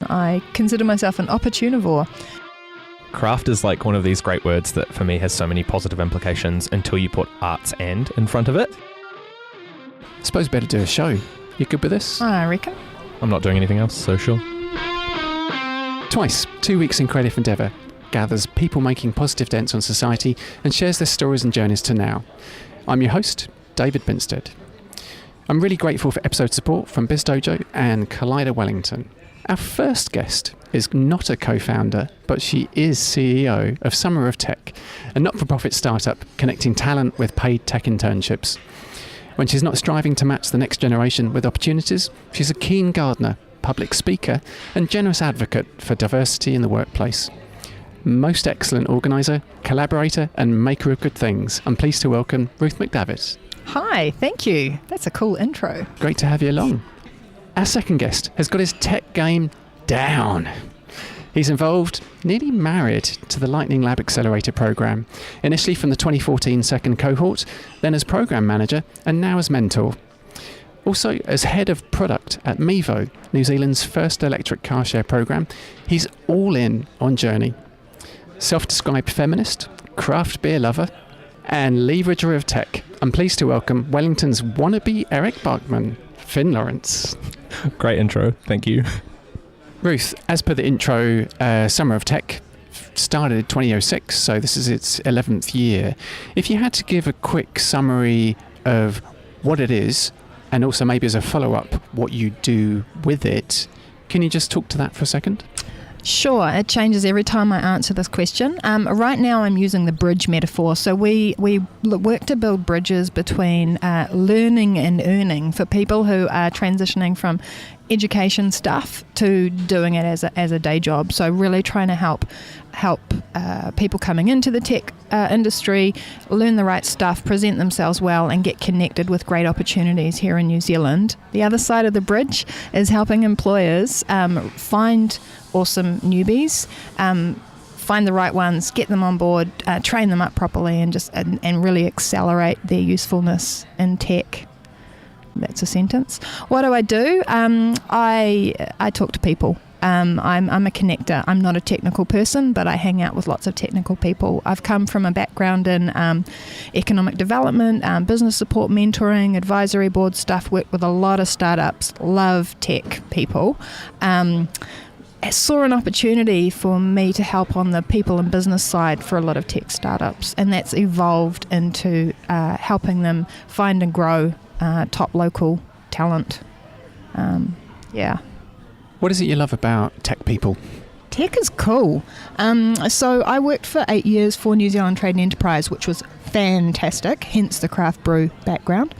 I consider myself an opportunivore. Craft is like one of these great words that for me has so many positive implications until you put arts and in front of it. Suppose better do a show. You good with this? I reckon. I'm not doing anything else, so sure. Twice, 2 weeks in creative endeavour, gathers people making positive dents on society and shares their stories and journeys to now. I'm your host, David Binstead. I'm really grateful for episode support from BizDojo and Collider Wellington. Our first guest is not a co-founder, but she is CEO of Summer of Tech, a not-for-profit startup connecting talent with paid tech internships. When she's not striving to match the next generation with opportunities, she's a keen gardener, public speaker, and generous advocate for diversity in the workplace. Most excellent organiser, collaborator, and maker of good things. I'm pleased to welcome Ruth McDavitt. Hi, thank you. That's a cool intro. Great to have you along. Our second guest has got his tech game down. He's involved, nearly married to the Lightning Lab Accelerator program, initially from the 2014 second cohort, then as program manager, and now as mentor. Also, as head of product at Mevo, New Zealand's first electric car share program, he's all in on Journey. Self-described feminist, craft beer lover, and leverager of tech. I'm pleased to welcome Wellington's wannabe Eric Bachman, Finn Lawrence. Great intro, thank you. Ruth, as per the intro, Summer of Tech started in 2006, so this is its 11th year. If you had to give a quick summary of what it is, and also maybe as a follow-up, what you do with it, can you just talk to that for a second? Sure, it changes every time I answer this question. Right now I'm using the bridge metaphor. So we work to build bridges between learning and earning for people who are transitioning from education stuff to doing it as a day job. So really trying to help people coming into the tech industry learn the right stuff, present themselves well, and get connected with great opportunities here in New Zealand. The other side of the bridge is helping employers find awesome newbies, find the right ones, get them on board, train them up properly, and really accelerate their usefulness in tech. That's a sentence. What do? I talk to people. I'm a connector. I'm not a technical person, but I hang out with lots of technical people. I've come from a background in economic development, business support, mentoring, advisory board stuff, worked with a lot of startups, love tech people. I saw an opportunity for me to help on the people and business side for a lot of tech startups, and that's evolved into helping them find and grow top local talent. What is it you love about tech people? Tech is cool. So I worked for 8 years for New Zealand Trade and Enterprise, which was fantastic, hence the craft brew background.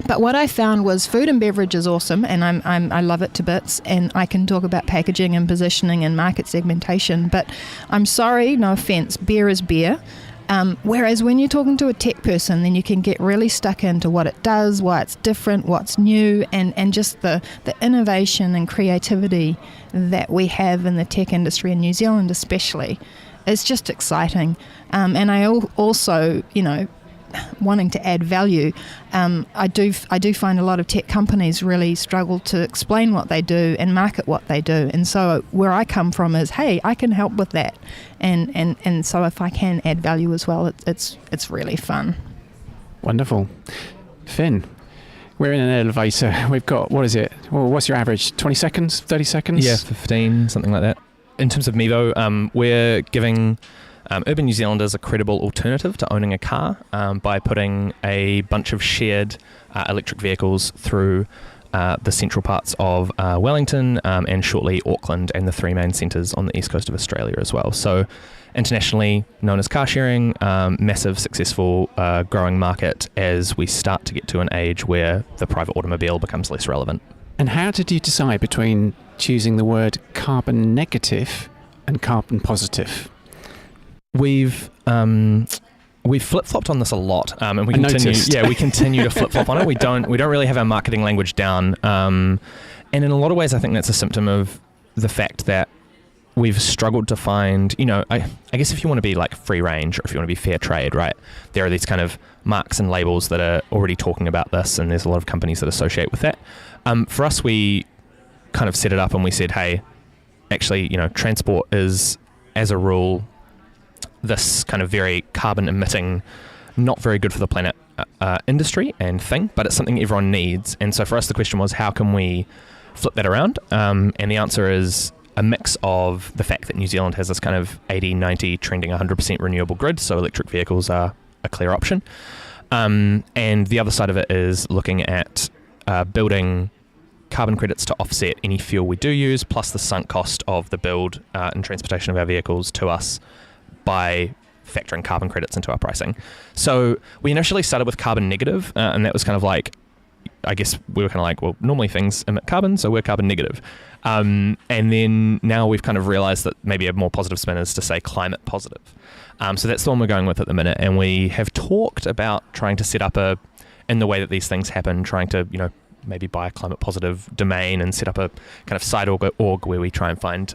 But what I found was food and beverage is awesome, and I love it to bits, and I can talk about packaging and positioning and market segmentation, but I'm sorry, no offence, beer is beer. Whereas when you're talking to a tech person, then you can get really stuck into what it does, why it's different, what's new, and just the innovation and creativity that we have in the tech industry in New Zealand especially. It's just exciting. And I also, wanting to add value, I do find a lot of tech companies really struggle to explain what they do and market what they do. And so where I come from is, hey, I can help with that. And so if I can add value as well, it's really fun. Wonderful. Finn, we're in an elevator. We've got, what is it? Well, what's your average? 20 seconds? 30 seconds? Yeah, 15, something like that. In terms of Mevo, we're giving urban New Zealanders a credible alternative to owning a car by putting a bunch of shared electric vehicles through the central parts of Wellington and shortly Auckland and the three main centres on the east coast of Australia as well. So internationally known as car sharing, massive, successful, growing market as we start to get to an age where the private automobile becomes less relevant. And how did you decide between choosing the word carbon negative and carbon positive? We've flip-flopped on this a lot, and we continue. Yeah, we continue to flip-flop on it. We don't really have our marketing language down, and in a lot of ways, I think that's a symptom of the fact that we've struggled to find. I guess if you want to be like free range, or if you want to be fair trade, right? There are these kind of marks and labels that are already talking about this, and there's a lot of companies that associate with that. For us, we kind of set it up and we said, hey, actually, transport is, as a rule, this kind of very carbon emitting, not very good for the planet industry and thing, but it's something everyone needs. And so for us, the question was, how can we flip that around? And the answer is a mix of the fact that New Zealand has this kind of 80, 90, trending 100% renewable grid, so electric vehicles are a clear option. And the other side of it is looking at building carbon credits to offset any fuel we do use, plus the sunk cost of the build and transportation of our vehicles to us by factoring carbon credits into our pricing. So we initially started with carbon negative, and that was kind of like, I guess we were kind of like, well, normally things emit carbon, so we're carbon negative. And then now we've kind of realized that maybe a more positive spin is to say climate positive. So that's the one we're going with at the minute. And we have talked about trying to set up in the way that these things happen, trying to, maybe buy a climate positive domain and set up a kind of side org where we try and find,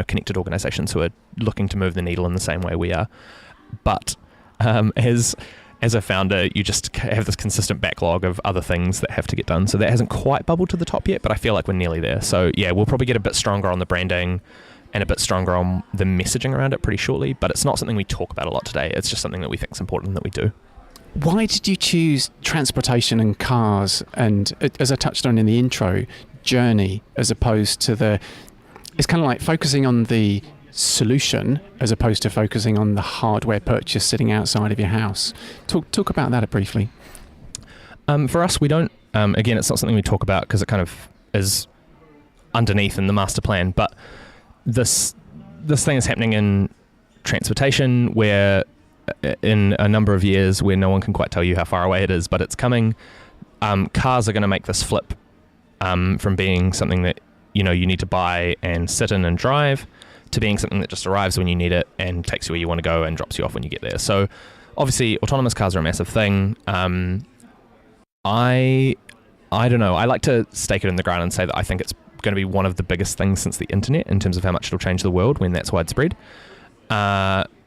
connected organizations who are looking to move the needle in the same way we are. But as a founder, you just have this consistent backlog of other things that have to get done. So that hasn't quite bubbled to the top yet, but I feel like we're nearly there. So yeah, we'll probably get a bit stronger on the branding and a bit stronger on the messaging around it pretty shortly, but it's not something we talk about a lot today. It's just something that we think is important that we do. Why did you choose transportation and cars and, as I touched on in the intro, journey, as opposed to it's kind of like focusing on the solution as opposed to focusing on the hardware purchase sitting outside of your house? Talk about that briefly. For us, we don't, again, it's not something we talk about because it kind of is underneath in the master plan, but this thing is happening in transportation where in a number of years where no one can quite tell you how far away it is, but it's coming. Cars are going to make this flip from being something that you need to buy and sit in and drive to being something that just arrives when you need it and takes you where you want to go and drops you off when you get there. So obviously autonomous cars are a massive thing. I don't know. I like to stake it in the ground and say that I think it's going to be one of the biggest things since the internet in terms of how much it'll change the world when that's widespread.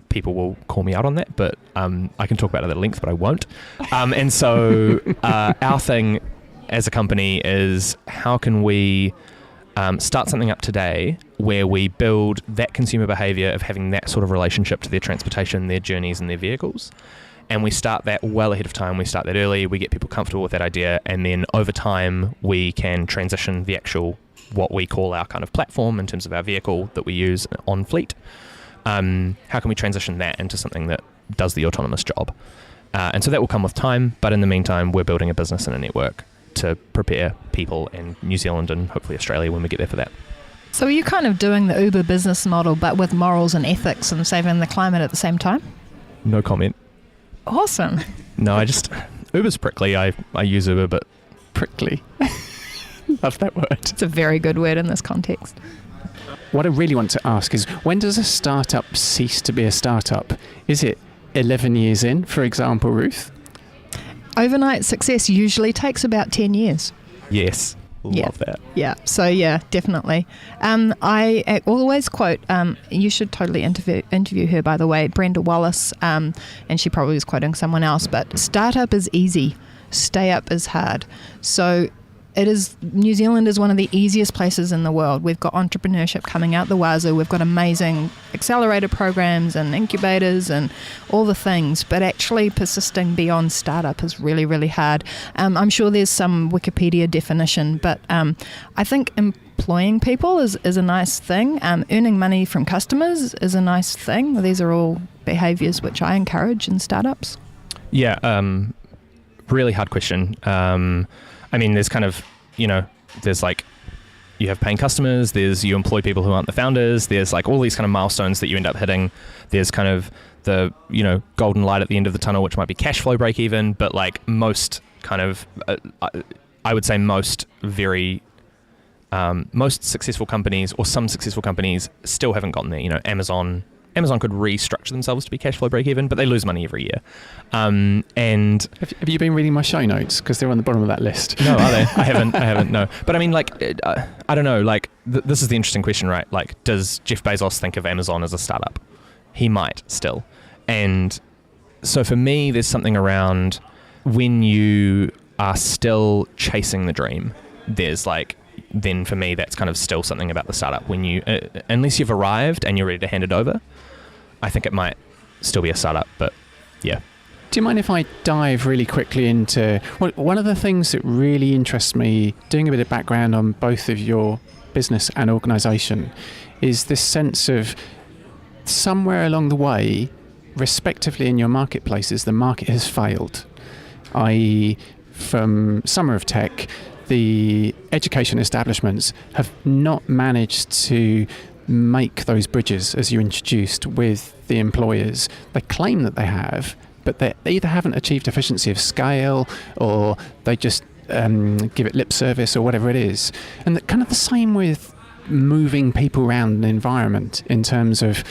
People will call me out on that, but I can talk about it at length, but I won't. And so our thing as a company is how can we start something up today where we build that consumer behavior of having that sort of relationship to their transportation, their journeys and their vehicles. And we start that well ahead of time. We start that early. We get people comfortable with that idea. And then over time, we can transition the actual, what we call our kind of platform in terms of our vehicle that we use on fleet. How can we transition that into something that does the autonomous job? And so that will come with time. But in the meantime, we're building a business and a network to prepare people in New Zealand and hopefully Australia when we get there for that. So are you kind of doing the Uber business model, but with morals and ethics and saving the climate at the same time? No comment. Awesome. No, Uber's prickly. I use Uber, but prickly. Love that word. It's a very good word in this context. What I really want to ask is, when does a startup cease to be a startup? Is it 11 years in, for example, Ruth? Overnight success usually takes about 10 years. Yes. Love that. Yeah. So yeah, definitely. I always quote, you should totally interview her, by the way, Brenda Wallace, and she probably was quoting someone else, but startup is easy, stay up is hard. So New Zealand is one of the easiest places in the world. We've got entrepreneurship coming out the wazoo. We've got amazing accelerator programs and incubators and all the things, but actually persisting beyond startup is really, really hard. I'm sure there's some Wikipedia definition, but I think employing people is a nice thing. Earning money from customers is a nice thing. These are all behaviors which I encourage in startups. Yeah, really hard question. I mean, there's kind of, there's like, you have paying customers, you employ people who aren't the founders, there's like all these kind of milestones that you end up hitting. There's kind of the, golden light at the end of the tunnel, which might be cash flow break even, but like most kind of, I would say most successful companies or some successful companies still haven't gotten there. Amazon could restructure themselves to be cash flow break even, but they lose money every year. And have you been reading my show notes? Because they're on the bottom of that list. No, are they? I haven't. No. But I mean, like, I don't know. Like, this is the interesting question, right? Like, does Jeff Bezos think of Amazon as a startup? He might still. And so for me, there's something around when you are still chasing the dream. There's then for me that's kind of still something about the startup. When you unless you've arrived and you're ready to hand it over, I think it might still be a startup. But yeah. Do you mind if I dive really quickly into one of the things that really interests me, doing a bit of background on both of your business and organisation, is this sense of somewhere along the way, respectively in your marketplaces, the market has failed. I.e., from Summer of Tech, the education establishments have not managed to make those bridges, as you introduced, with the employers. They claim that they have, but they either haven't achieved efficiency of scale, or they just give it lip service, or whatever it is. And kind of the same with moving people around an environment, in terms of,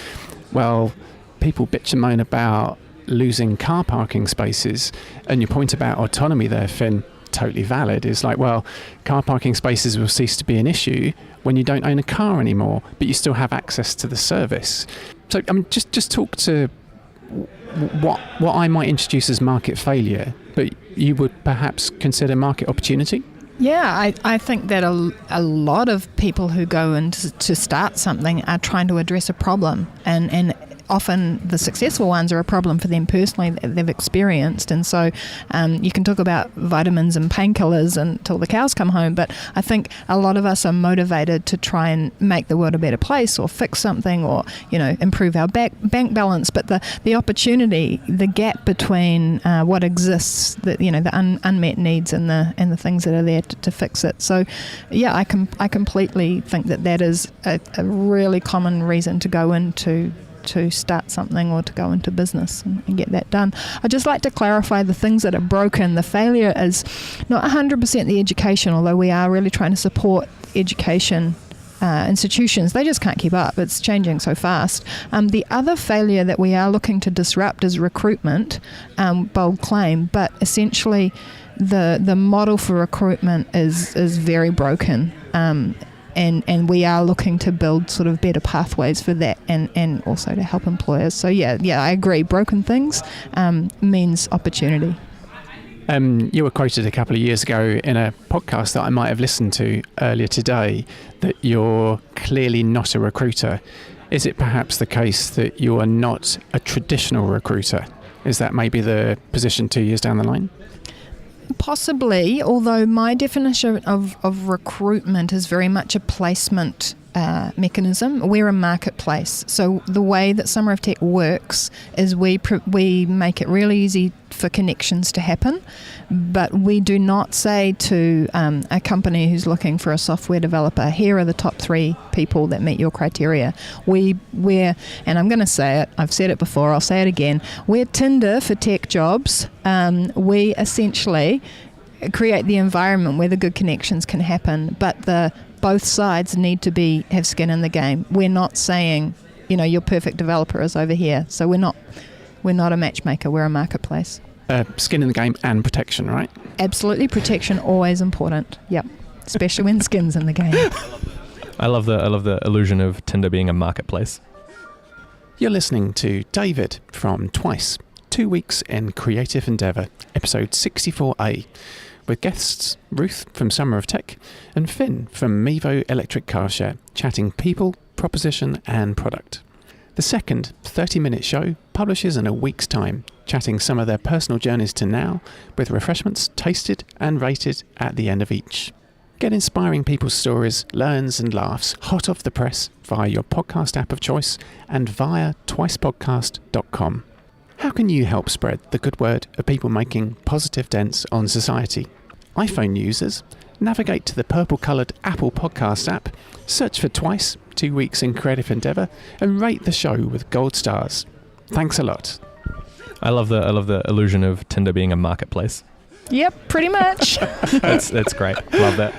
well, people bitch and moan about losing car parking spaces, and your point about autonomy there, Finn, totally valid. Is like, well, car parking spaces will cease to be an issue when you don't own a car anymore, but you still have access to the service. So just talk to what I might introduce as market failure, but you would perhaps consider market opportunity. Yeah, I think that a lot of people who go in to start something are trying to address a problem, and often the successful ones are a problem for them personally that they've experienced. And so you can talk about vitamins and painkillers until the cows come home, but I think a lot of us are motivated to try and make the world a better place, or fix something, or improve our bank balance. But the opportunity, the gap between what exists, the unmet needs and the things that are there to fix it. So yeah, I completely think that is a really common reason to go into to start something or to go into business and get that done. I'd just like to clarify the things that are broken. The failure is not 100% the education, although we are really trying to support education institutions. They just can't keep up. It's changing so fast. The other failure that we are looking to disrupt is recruitment. Bold claim, but essentially the model for recruitment is very broken. And we are looking to build sort of better pathways for that, and also to help employers. So yeah, I agree. Broken things means opportunity. You were quoted a couple of years ago in a podcast that I might have listened to earlier today that you're clearly not a recruiter. Is it perhaps the case that you are not a traditional recruiter? Is that maybe the position 2 years down the line? Possibly, although my definition of recruitment is very much a placement mechanism. We're a marketplace. So the way that Summer of Tech works is we make it really easy for connections to happen, but we do not say to a company who's looking for a software developer, here are the top 3 people that meet your criteria. We're, and I'm going to say it, I've said it before, I'll say it again, we're Tinder for tech jobs. We essentially create the environment where the good connections can happen, but both sides need to have skin in the game. We're not saying, your perfect developer is over here. So we're not a matchmaker, we're a marketplace. Skin in the game and protection, right? Absolutely, protection always important. Yep, especially when skin's in the game. I love the illusion of Tinder being a marketplace. You're listening to David from Twice, 2 Weeks in Creative Endeavour, episode 64A, with guests Ruth from Summer of Tech and Finn from Mevo Electric Car Share, chatting people, proposition and product. The second 30-minute show publishes in a week's time, chatting some of their personal journeys to now, with refreshments tasted and rated at the end of each. Get inspiring people's stories, learns and laughs hot off the press via your podcast app of choice and via twicepodcast.com. How can you help spread the good word of people making positive dents on society? iPhone users, navigate to the purple-coloured Apple Podcast app, search for Twice, 2 Weeks in Creative Endeavour, and rate the show with gold stars. Thanks a lot. I love the illusion of Tinder being a marketplace. Yep, pretty much. That's great. Love that.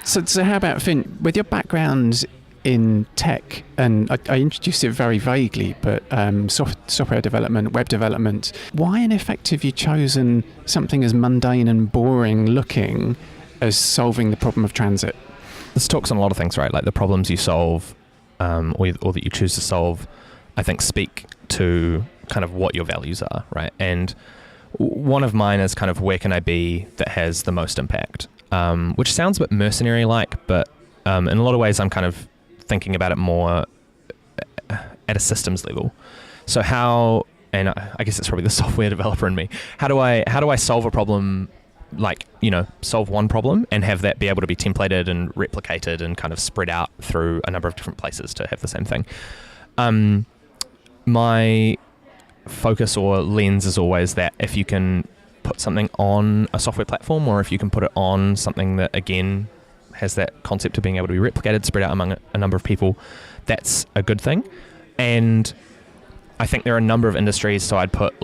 So how about Finn, with your background in tech, and I introduced it very vaguely, but software development, web development, why in effect have you chosen something as mundane and boring looking as solving the problem of transit? This talks on a lot of things, right? Like the problems you solve or that you choose to solve, I think speak to kind of what your values are, right? And one of mine is kind of where can I be that has the most impact? which sounds a bit mercenary-like, but in a lot of ways I'm kind of thinking about it more at a systems level. So how, and I guess it's probably the software developer in me, how do I solve a problem, like, solve one problem and have that be able to be templated and replicated and kind of spread out through a number of different places to have the same thing. My focus or lens is always that if you can put something on a software platform, or if you can put it on something that again has that concept of being able to be replicated, spread out among a number of people, that's a good thing. And I think there are a number of industries, so I'd put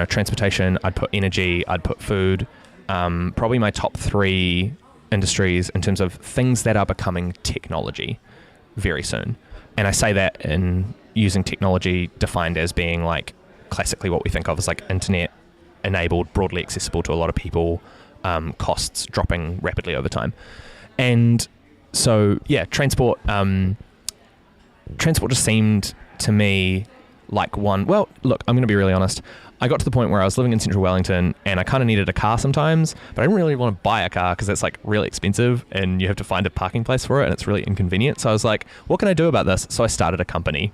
transportation, I'd put energy, I'd put food, probably my top 3 industries in terms of things that are becoming technology very soon. And I say that in using technology defined as being like classically what we think of as like internet enabled, broadly accessible to a lot of people, costs dropping rapidly over time. And so, yeah, transport just seemed to me like one, well, look, I'm going to be really honest. I got to the point where I was living in central Wellington and I kind of needed a car sometimes, but I didn't really want to buy a car because it's like really expensive and you have to find a parking place for it and it's really inconvenient. So I was like, what can I do about this? So I started a company.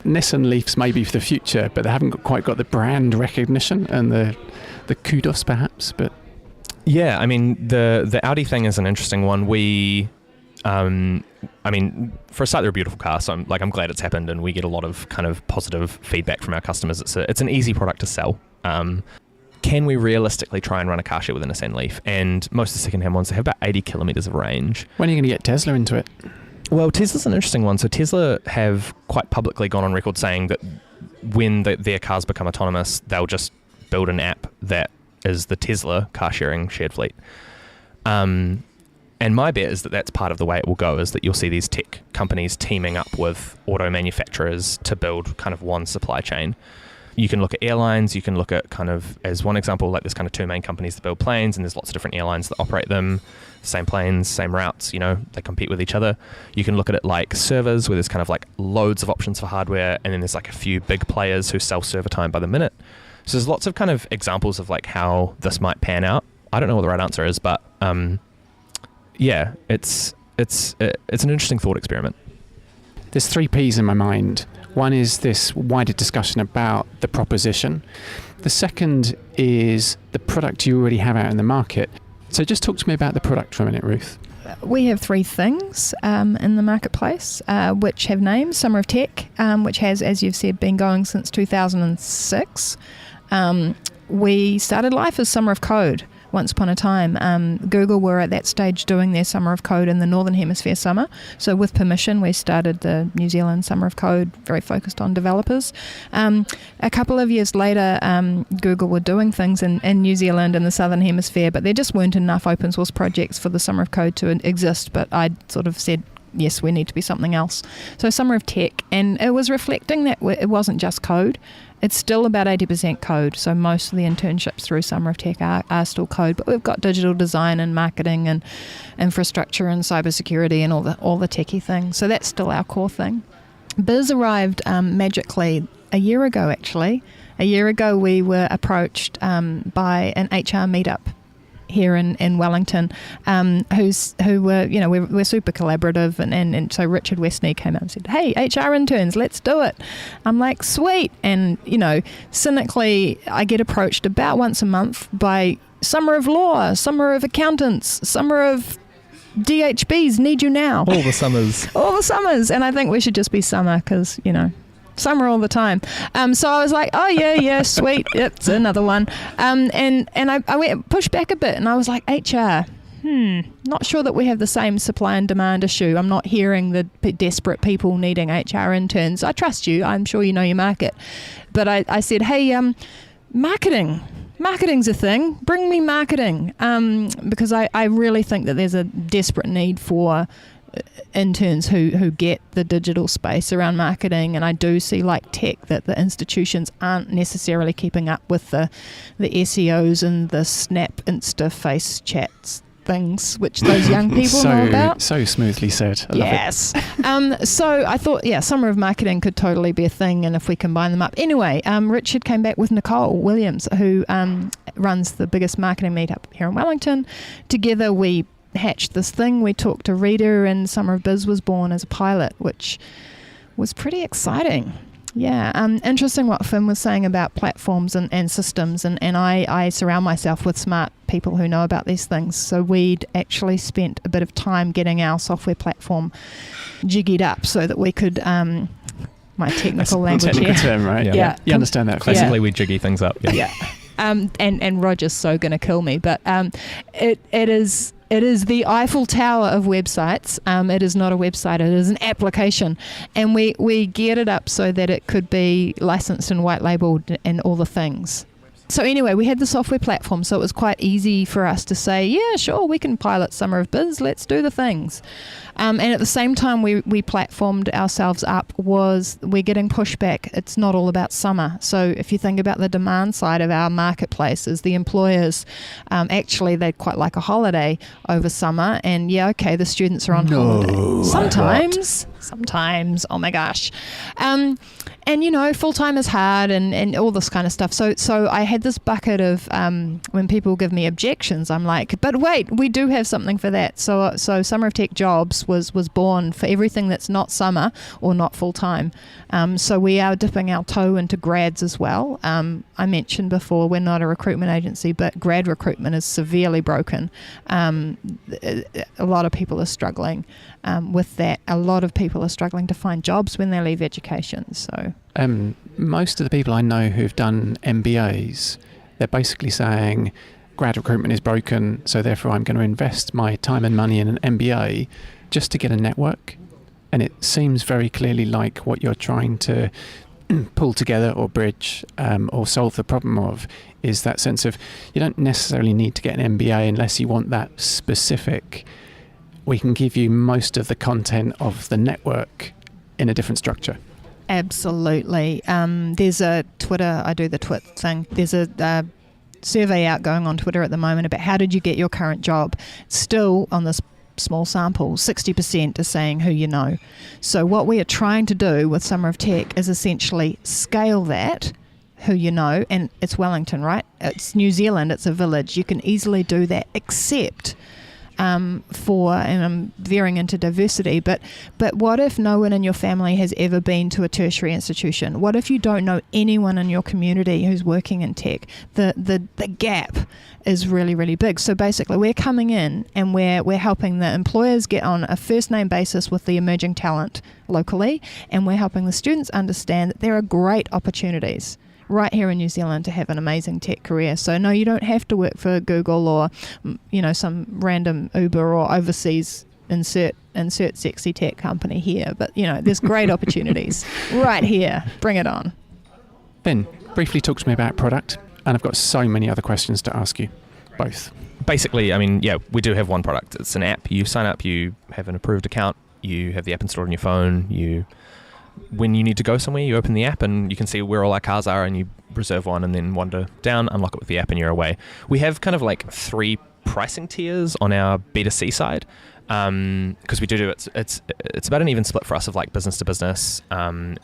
Nissan Leafs maybe for the future, but they haven't quite got the brand recognition and the kudos perhaps. But yeah, I mean the Audi thing is an interesting one. We, I mean, for a start, they're a beautiful car, so I'm glad it's happened, and we get a lot of kind of positive feedback from our customers. It's an easy product to sell. Can we realistically try and run a car share with a Nissan Leaf? And most of the second-hand ones, they have about 80 kilometres of range. When are you going to get Tesla into it? Well, Tesla's an interesting one. So Tesla have quite publicly gone on record saying that when their cars become autonomous, they'll just build an app that is the Tesla car-sharing shared fleet. And my bet is that that's part of the way it will go, is that you'll see these tech companies teaming up with auto manufacturers to build kind of one supply chain. You can look at airlines, you can look at kind of, as one example, like there's kind of 2 main companies that build planes, and there's lots of different airlines that operate them, same planes, same routes, they compete with each other. You can look at it like servers, where there's kind of like loads of options for hardware, and then there's like a few big players who sell server time by the minute. So there's lots of kind of examples of like how this might pan out. I don't know what the right answer is, but yeah, it's an interesting thought experiment. There's 3 P's in my mind. One is this wider discussion about the proposition. The second is the product you already have out in the market. So just talk to me about the product for a minute, Ruth. We have 3 things in the marketplace, which have names. Summer of Tech, which has, as you've said, been going since 2006. We started life as Summer of Code. Once upon a time, Google were at that stage doing their Summer of Code in the Northern Hemisphere summer. So with permission, we started the New Zealand Summer of Code, very focused on developers. A couple of years later, Google were doing things in New Zealand in the Southern Hemisphere, but there just weren't enough open source projects for the Summer of Code to exist. But I sort of said, yes, we need to be something else. So Summer of Tech, and it was reflecting that it wasn't just code. It's still about 80% code, so most of the internships through Summer of Tech are still code, but we've got digital design and marketing and infrastructure and cybersecurity and all the techie things. So that's still our core thing. Biz arrived magically a year ago, actually. A year ago, we were approached by an HR meetup here in Wellington, who were, we're super collaborative, and so Richard Westney came out and said, hey, HR interns, let's do it. I'm like, sweet. And, cynically, I get approached about once a month by Summer of Law, Summer of Accountants, Summer of DHBs, need you now. All the summers. All the summers. And I think we should just be summer because, summer all the time. So I was like, oh yeah, sweet. It's another one. And I went pushed back a bit and I was like, HR, not sure that we have the same supply and demand issue. I'm not hearing the desperate people needing HR interns. I trust you. I'm sure you know your market. But I said, hey, marketing's a thing. Bring me marketing. Because I really think that there's a desperate need for interns who get the digital space around marketing, and I do see like tech that the institutions aren't necessarily keeping up with the SEOs and the Snap Insta face chats things which those young people know about. So smoothly said. I yes. So I thought, summer of marketing could totally be a thing, and if we combine them up. Anyway, Richard came back with Nicole Williams, who runs the biggest marketing meetup here in Wellington. Together we hatched this thing. We talked to Rita, and Summer of Biz was born as a pilot, which was pretty exciting. Yeah, interesting what Finn was saying about platforms and systems, and I surround myself with smart people who know about these things. So we'd actually spent a bit of time getting our software platform jiggied up so that we could, my technical language technical here. term, right? Yeah. You understand that. Classically, we jiggy things up. Yeah. And Roger's so going to kill me, but it is the Eiffel Tower of websites. It is not a website, it is an application. And we geared it up so that it could be licensed and white labeled and all the things. So anyway, we had the software platform, so it was quite easy for us to say, yeah, sure, we can pilot Summer of Biz, let's do the things. And at the same time we platformed ourselves up we're getting pushback. It's not all about summer. So if you think about the demand side of our marketplaces, the employers, actually they'd quite like a holiday over summer. And the students are on holiday. Sometimes, oh my gosh. And full-time is hard and all this kind of stuff. So I had this bucket of, when people give me objections, I'm like, but wait, we do have something for that. So Summer of Tech Jobs was born for everything that's not summer or not full-time. So we are dipping our toe into grads as well. I mentioned before, we're not a recruitment agency, but grad recruitment is severely broken. A lot of people are struggling with that. A lot of people are struggling to find jobs when they leave education. So most of the people I know who've done MBAs, they're basically saying grad recruitment is broken, so therefore I'm going to invest my time and money in an MBA just to get a network. And it seems very clearly like what you're trying to pull together or bridge or solve the problem of is that sense of you don't necessarily need to get an MBA unless you want that specific. We can give you most of the content of the network in a different structure. Absolutely. There's a Twitter, I do the twit thing. There's a survey out going on Twitter at the moment about how did you get your current job. Still on this small sample, 60% is saying who you know. So what we are trying to do with Summer of Tech is essentially scale that, who you know, and it's Wellington, right? It's New Zealand, it's a village. You can easily do that, except and I'm veering into diversity, but what if no one in your family has ever been to a tertiary institution? What if you don't know anyone in your community who's working in tech? The gap is really, really big. So basically we're coming in and we're helping the employers get on a first name basis with the emerging talent locally, and we're helping the students understand that there are great opportunities right here in New Zealand to have an amazing tech career. So no, you don't have to work for Google or some random Uber or overseas insert sexy tech company here, but there's great opportunities right here. Bring it on. Ben, briefly talk to me about product, and I've got so many other questions to ask you both. Basically, we do have one product. It's an app. You sign up, you have an approved account, you have the app installed on your phone, when you need to go somewhere, you open the app and you can see where all our cars are, and you reserve one and then wander down, unlock it with the app, and you're away. We have kind of like 3 pricing tiers on our B2C side, because we do it's about an even split for us of like business to business and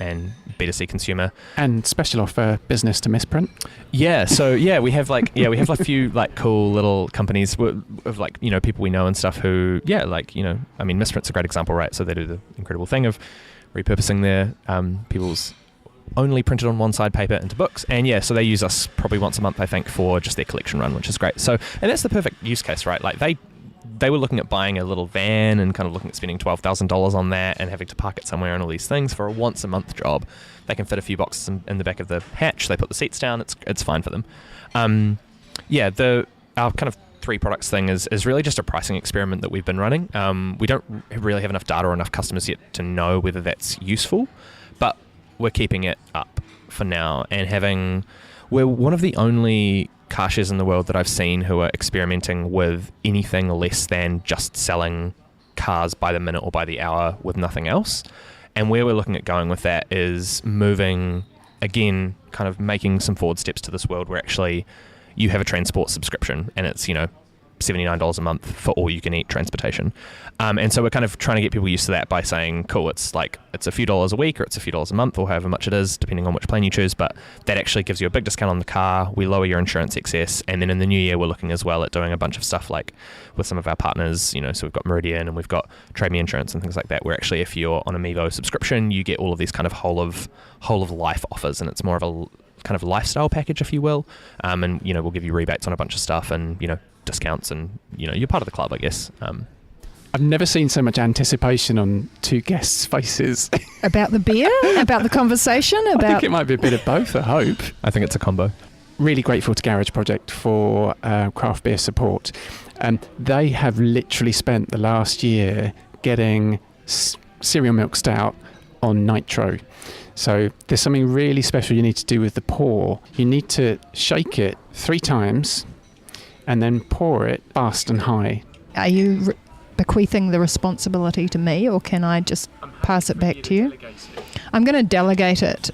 B2C consumer, and special offer business to misprint. We have a few like cool little companies of like people we know and stuff who Misprint's a great example, right? So they do the incredible thing of repurposing their people's only printed on one side paper into books, and so they use us probably once a month, I think, for just their collection run, which is great. So, and that's the perfect use case, right? Like they were looking at buying a little van and kind of looking at spending $12,000 on that and having to park it somewhere and all these things for a once a month job. They can fit a few boxes in the back of the hatch. They put the seats down. It's fine for them. Our kind of 3 products thing is really just a pricing experiment that we've been running. We don't really have enough data or enough customers yet to know whether that's useful, but we're keeping it up for now, and we're one of the only car shares in the world that I've seen who are experimenting with anything less than just selling cars by the minute or by the hour with nothing else. And where we're looking at going with that is moving, again, kind of making some forward steps to this world where actually you have a transport subscription and it's, $79 a month for all you can eat transportation. And so we're kind of trying to get people used to that by saying, cool, it's a few dollars a week or it's a few dollars a month or however much it is, depending on which plan you choose. But that actually gives you a big discount on the car. We lower your insurance excess. And then in the new year, we're looking as well at doing a bunch of stuff like with some of our partners, so we've got Meridian and we've got Trade Me Insurance and things like that, where actually if you're on a Mevo subscription, you get all of these kind of whole of life offers, and it's more of a kind of lifestyle package, if you will. And, we'll give you rebates on a bunch of stuff and, discounts, and, you're part of the club, I guess. I've never seen so much anticipation on two guests' faces. About the beer? About the conversation? I think it might be a bit of both, I hope. I think it's a combo. Really grateful to Garage Project for craft beer support. They have literally spent the last year getting cereal milk stout on nitro. So there's something really special you need to do with the pour. You need to shake it 3 times and then pour it fast and high. Are you bequeathing the responsibility to me, or can I just pass it back to you? I'm going to delegate it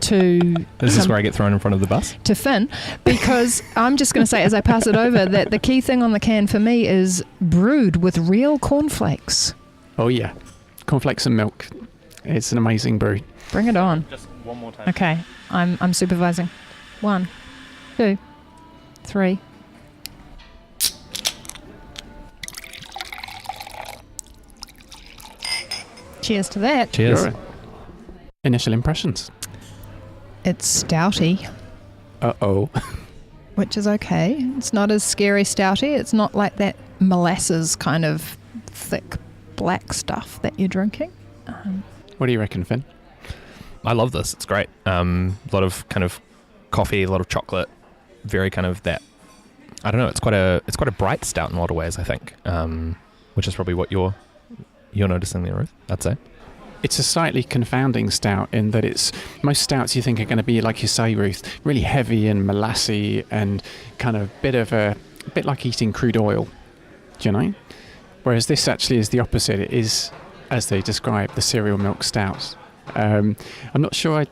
to... This is where I get thrown in front of the bus? To Finn, because I'm just going to say, as I pass it over, that the key thing on the can for me is brewed with real cornflakes. Oh yeah, cornflakes and milk. It's an amazing brew. Bring it on. Just one more time. Okay, I'm supervising. 1, 2, 3. Cheers to that. Cheers. Sure. Initial impressions. It's stouty, Uh-oh. which is okay. It's not as scary stouty. It's not like that molasses kind of thick black stuff that you're drinking. What do you reckon, Finn? I love this. It's great. A lot of kind of coffee, a lot of chocolate, very kind of that. I don't know. It's quite a bright stout in a lot of ways, I think, which is probably what you're noticing there, Ruth, I'd say. It's a slightly confounding stout in that it's most stouts you think are going to be, like you say, Ruth, really heavy and molassy and kind of a bit like eating crude oil, do you know? Whereas this actually is the opposite. It is, as they describe, the cereal milk stout. I'm not sure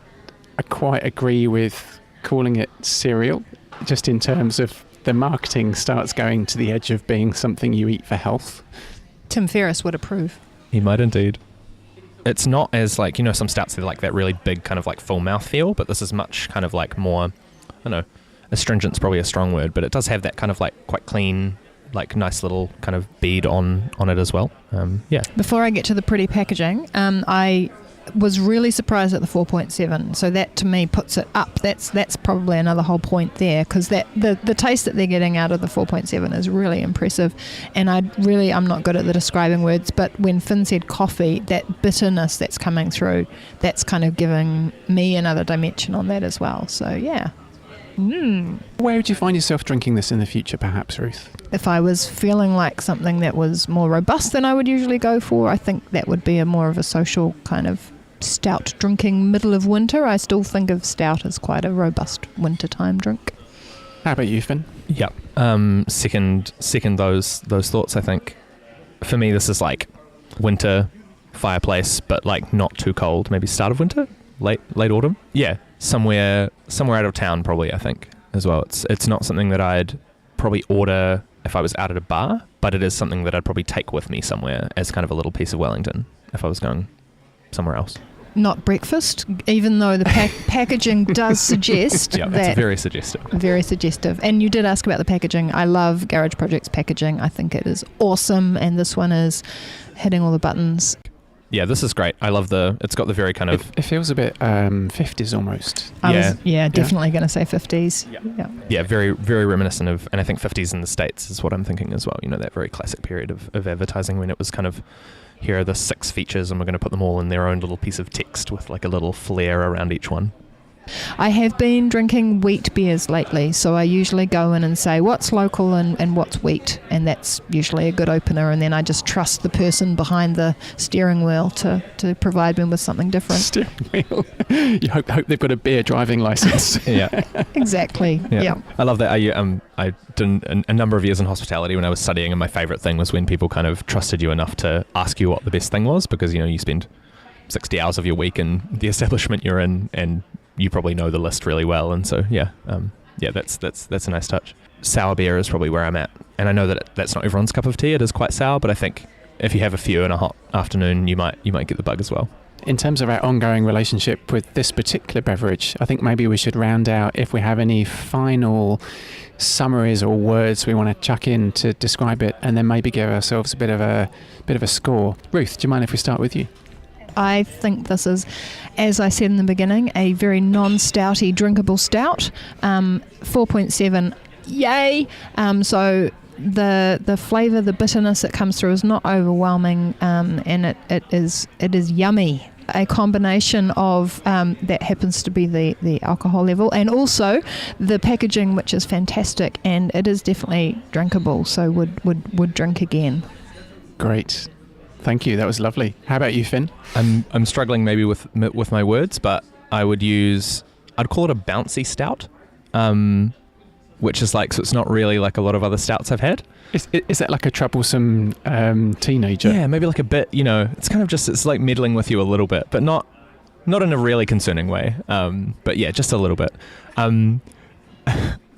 I quite agree with calling it cereal, just in terms of the marketing starts going to the edge of being something you eat for health. Tim Ferriss would approve. He might indeed. It's not as like, some stouts, they're like that really big kind of like full mouth feel, but this is much kind of like more, I don't know, astringent's probably a strong word, but it does have that kind of like quite clean, like nice little kind of bead on it as well. Yeah. Before I get to the pretty packaging, I was really surprised at the 4.7. So that to me puts it up. That's probably another whole point there, because the taste that they're getting out of the 4.7 is really impressive. And I'm not good at the describing words, but when Finn said coffee, that bitterness that's coming through, that's kind of giving me another dimension on that as well. So yeah. Where would you find yourself drinking this in the future, perhaps, Ruth? If I was feeling like something that was more robust than I would usually go for, I think that would be more of a social kind of stout drinking middle of winter. I still think of stout as quite a robust wintertime drink. How about you, Finn? Yeah. Second those thoughts, I think. For me, this is like winter fireplace, but like not too cold. Maybe start of winter, late autumn. Yeah, somewhere out of town, probably. I think as well. It's not something that I'd probably order if I was out at a bar, but it is something that I'd probably take with me somewhere as kind of a little piece of Wellington if I was going somewhere else. Not breakfast, even though the packaging does suggest that... Yeah, it's very suggestive. Very suggestive. And you did ask about the packaging. I love Garage Project's packaging. I think it is awesome, and this one is hitting all the buttons. Yeah, this is great. I love it's got the very kind of... It feels a bit 50s almost. I was definitely going to say 50s. Yeah, very, very reminiscent of, and I think 50s in the States is what I'm thinking as well. That very classic period of advertising when it was kind of, here are the 6 features and we're going to put them all in their own little piece of text with like a little flair around each one. I have been drinking wheat beers lately, so I usually go in and say what's local and what's wheat, and that's usually a good opener, and then I just trust the person behind the steering wheel to provide me with something different. Steering wheel. You hope they've got a beer driving license. Yeah. Exactly. Yeah. I love that. I did a number of years in hospitality when I was studying, and my favourite thing was when people kind of trusted you enough to ask you what the best thing was, because you spend 60 hours of your week in the establishment you're in, and you probably know the list really well, and so that's a nice touch. sour beer is probably where I'm at. And I know that that's not everyone's cup of tea. It is quite sour, but I think if you have a few in a hot afternoon, you might get the bug as well. In terms of our ongoing relationship with this particular beverage, I think maybe we should round out if we have any final summaries or words we want to chuck in to describe it, and then maybe give ourselves a bit of a score. Ruth, do you mind if we start with you? I think this is, as I said in the beginning, a very non-stouty, drinkable stout. 4.7, yay! So the flavour, the bitterness that comes through is not overwhelming, and it is yummy. A combination of that happens to be the alcohol level, and also the packaging, which is fantastic, and it is definitely drinkable. So would drink again. Great. Thank you. That was lovely. How about you, Finn? I'm struggling maybe with my words, but I'd call it a bouncy stout, which is like, so it's not really like a lot of other stouts I've had. Is that like a troublesome teenager? Yeah, maybe like a bit, it's kind of just, it's like meddling with you a little bit, but not in a really concerning way. But yeah, just a little bit.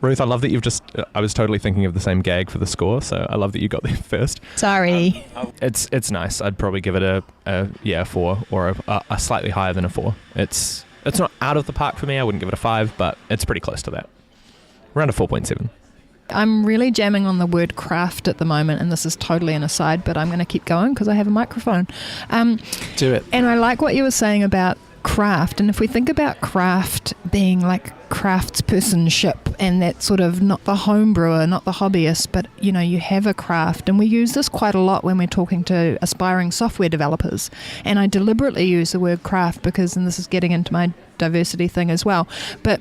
Ruth, I love that I was totally thinking of the same gag for the score, so I love that you got there first. Sorry. It's nice. I'd probably give it a 4 or a slightly higher than a 4. It's not out of the park for me. I wouldn't give it a 5, but it's pretty close to that. Around a 4.7. I'm really jamming on the word craft at the moment, and this is totally an aside, but I'm going to keep going because I have a microphone. Do it. And I like what you were saying about craft, and if we think about craft being like craftspersonship, and that sort of not the home brewer, not the hobbyist, but you have a craft, and we use this quite a lot when we're talking to aspiring software developers. And I deliberately use the word craft because, and this is getting into my diversity thing as well, but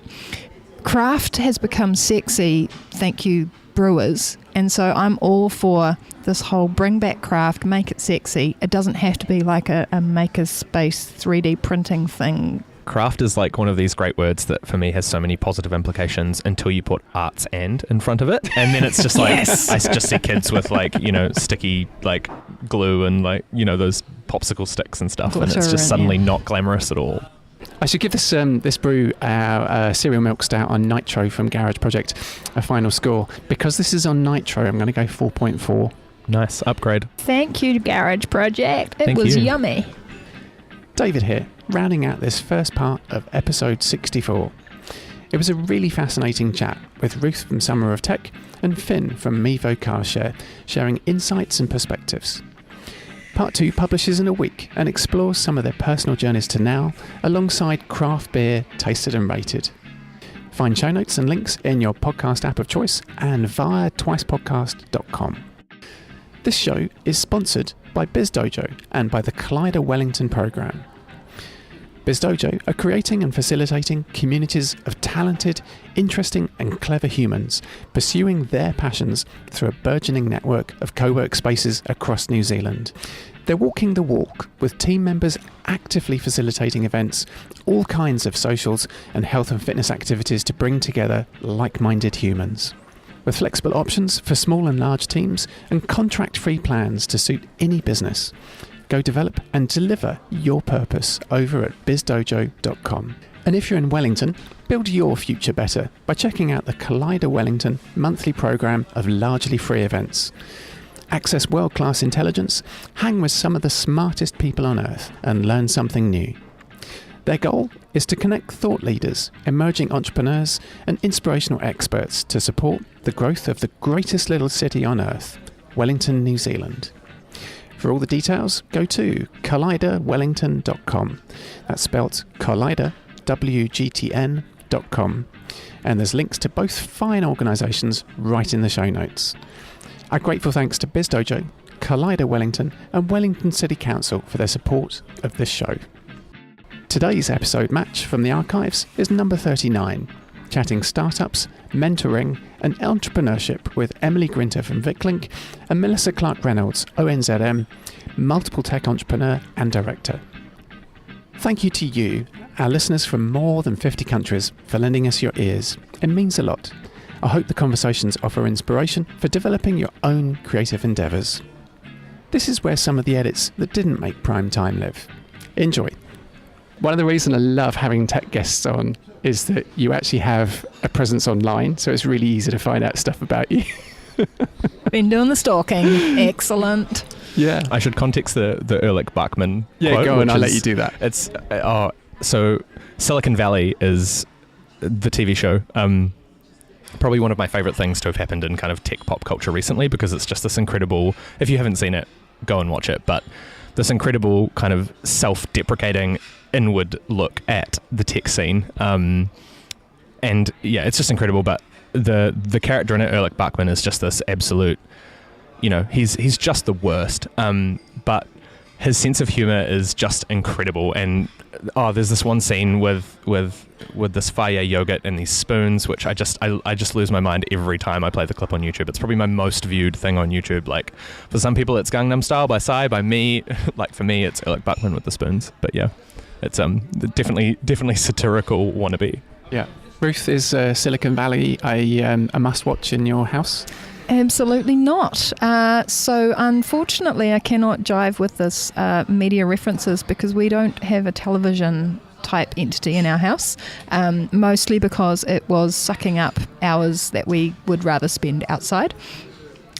craft has become sexy, thank you brewers, and so I'm all for this whole bring back craft, make it sexy. It doesn't have to be like a makerspace 3D printing thing. Craft is like one of these great words that for me has so many positive implications until you put arts and in front of it, and then it's just like Yes. I just see kids with like sticky like glue and like those popsicle sticks and stuff, and it's Glitter just and, suddenly yeah. not glamorous at all. I should give this brew, our cereal milk stout on Nitro from Garage Project, a final score. Because this is on Nitro, I'm going to go 4.4. Nice upgrade. Thank you, Garage Project. It Thank was you. yummy. David here, rounding out this first part of episode 64. It was a really fascinating chat with Ruth from Summer of Tech and Finn from Mevo Car Share, sharing insights and perspectives. Part 2 publishes in a week and explores some of their personal journeys to now, alongside craft beer tasted and rated. Find show notes and links in your podcast app of choice and via twicepodcast.com. This show is sponsored by BizDojo and by the Collider Wellington program. BizDojo are creating and facilitating communities of talented, interesting and clever humans pursuing their passions through a burgeoning network of co-work spaces across New Zealand. They're walking the walk with team members actively facilitating events, all kinds of socials and health and fitness activities to bring together like-minded humans. With flexible options for small and large teams and contract-free plans to suit any business. Go develop and deliver your purpose over at bizdojo.com. And if you're in Wellington, build your future better by checking out the Collider Wellington monthly program of largely free events. Access world-class intelligence, hang with some of the smartest people on earth and learn something new. Their goal is to connect thought leaders, emerging entrepreneurs and inspirational experts to support the growth of the greatest little city on earth, Wellington, New Zealand. For all the details, go to colliderwellington.com. That's spelt Collider, Wgtn.com. And there's links to both fine organisations right in the show notes. Our grateful thanks to BizDojo, Collider Wellington and Wellington City Council for their support of this show. Today's episode match from the archives is number 39, chatting startups, mentoring and entrepreneurship with Emily Grinter from VicLink and Melissa Clark-Reynolds, ONZM, multiple tech entrepreneur and director. Thank you to you, our listeners from more than 50 countries, for lending us your ears. It means a lot. I hope the conversations offer inspiration for developing your own creative endeavours. This is where some of the edits that didn't make prime time live. Enjoy. One of the reasons I love having tech guests on is that you actually have a presence online, so it's really easy to find out stuff about you. Been doing the stalking. Excellent. Yeah. I should context the Ehrlich Bachman quote. Go on, I'll let you do that. It's so Silicon Valley is the TV show. Probably one of my favorite things to have happened in kind of tech pop culture recently, because it's just this incredible, if you haven't seen it, go and watch it, but this incredible kind of self-deprecating inward look at the tech scene. And yeah, it's just incredible, but the character in it, Ehrlich Bachman, is just this absolute, he's just the worst. But his sense of humor is just incredible. And there's this one scene with this fire yogurt and these spoons, which I just lose my mind every time I play the clip on YouTube. It's probably my most viewed thing on YouTube. Like, for some people it's Gangnam Style by Psy. By me, like, for me it's Ehrlich Bachman with the spoons. But yeah, it's definitely satirical wannabe. Yeah. Ruth, is Silicon Valley a must-watch in your house? Absolutely not. So unfortunately, I cannot jive with this media references because we don't have a television type entity in our house, mostly because it was sucking up hours that we would rather spend outside.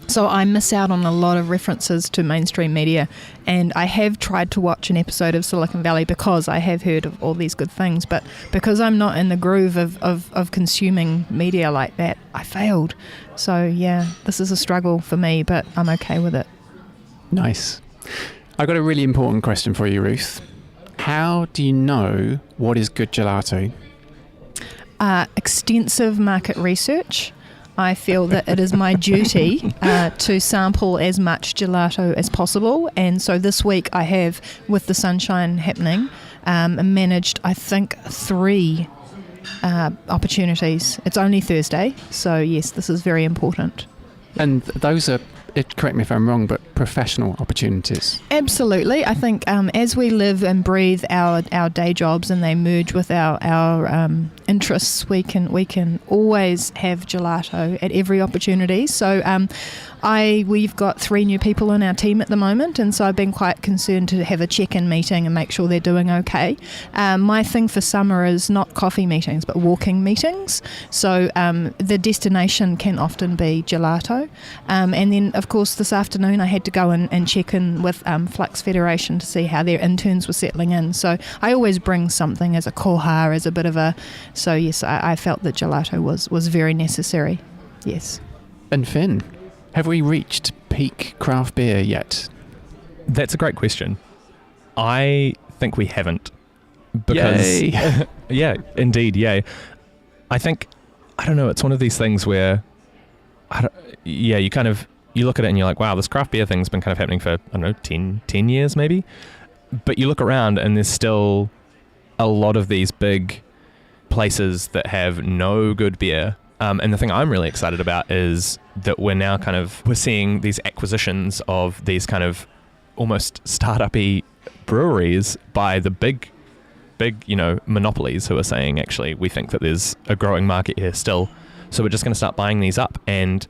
So I miss out on a lot of references to mainstream media, and I have tried to watch an episode of Silicon Valley because I have heard of all these good things, but because I'm not in the groove of consuming media like that, I failed. So yeah, this is a struggle for me, but I'm okay with it. Nice. I've got a really important question for you, Ruth. How do you know what is good gelato? Extensive market research. I feel that it is my duty to sample as much gelato as possible, and so this week I have, with the sunshine happening, managed, I think, 3 opportunities. It's only Thursday, so yes, this is very important. And those are, correct me if I'm wrong, but professional opportunities. Absolutely. I think as we live and breathe our day jobs and they merge with our interests, we can always have gelato at every opportunity. So we've got 3 new people on our team at the moment, and so I've been quite concerned to have a check-in meeting and make sure they're doing okay. My thing for summer is not coffee meetings, but walking meetings. So the destination can often be gelato. And then, of course, this afternoon I had to go and check in with Flux Federation to see how their interns were settling in. So I always bring something as a koha, as a bit of a... So yes, I felt that gelato was very necessary. Yes. And Finn, have we reached peak craft beer yet? That's a great question. I think we haven't. Because, yay! Yeah, indeed, yay. I think, I don't know, it's one of these things where, you look at it and you're like, wow, this craft beer thing's been kind of happening for, I don't know, 10 years maybe. But you look around and there's still a lot of these big places that have no good beer. And the thing I'm really excited about is that we're seeing these acquisitions of these kind of almost startup-y breweries by the big, monopolies who are saying, actually, we think that there's a growing market here still. So we're just going to start buying these up, and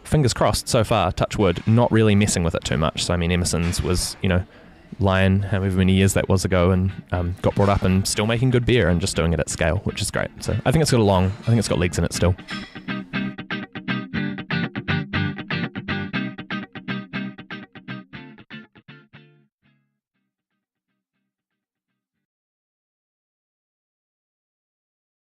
fingers crossed so far, touch wood, not really messing with it too much. So, I mean, Emerson's was, Lion, however many years that was ago, and got brought up and still making good beer and just doing it at scale, which is great. So I think it's got legs in it still.